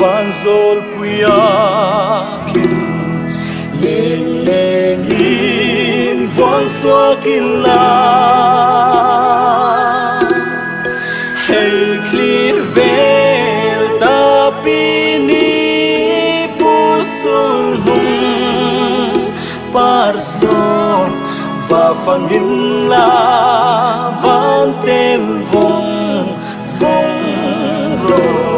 van zol puyakin leng leng in van swakin la hey clear vel tapini pusul hum parson va fangin la van tem vong vong ro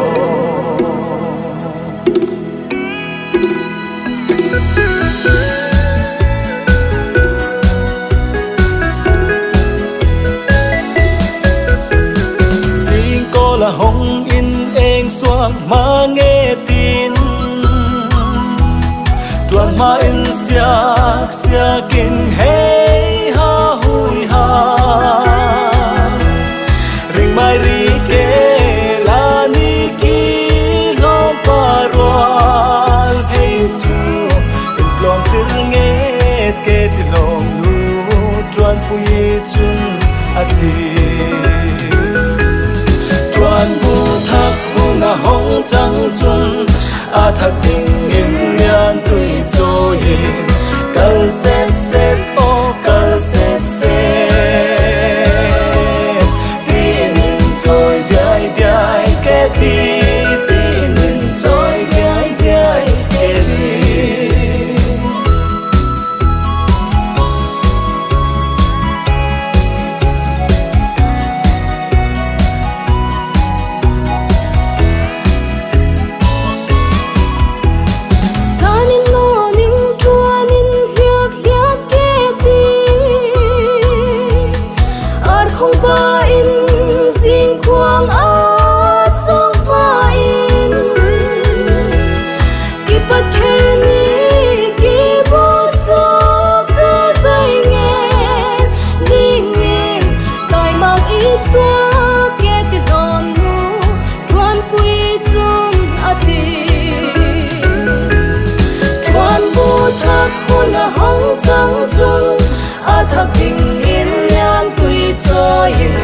hong in eng xoang ma nghe tin tuan ma in siak siakin hey ha hui ha ring mai ri ke la ni ki lo parwal hey chu in plom til nghe ke tilom nu tuan pui chun ati tuan bu thak huna hong chang chun a thak ding in lian tui cho yin kal set set o kal set set tin in choi dai dai ke tin in choi dai dai ke chang chun a thak ding in lian tui cho yin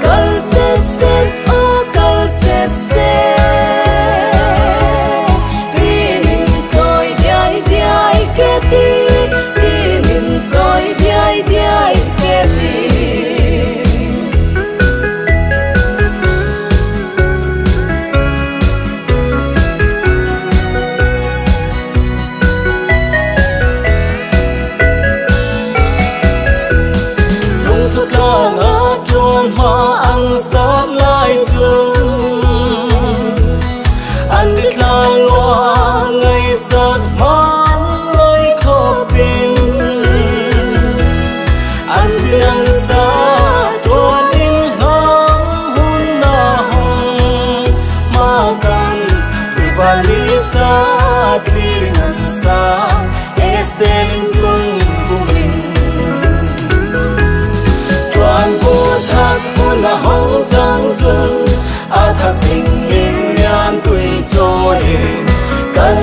kal set set o kal set set tin in choi dai dai ke tin in choi dai dai ke ma ang sát lai chung an biết la loa ngày sát man lối khó pin an xiang sa tuan in hang hun na hong ma kan rivali sa clearing an sa esen tung bumin là hong chang chun a thak ding in lian tui cho yin kan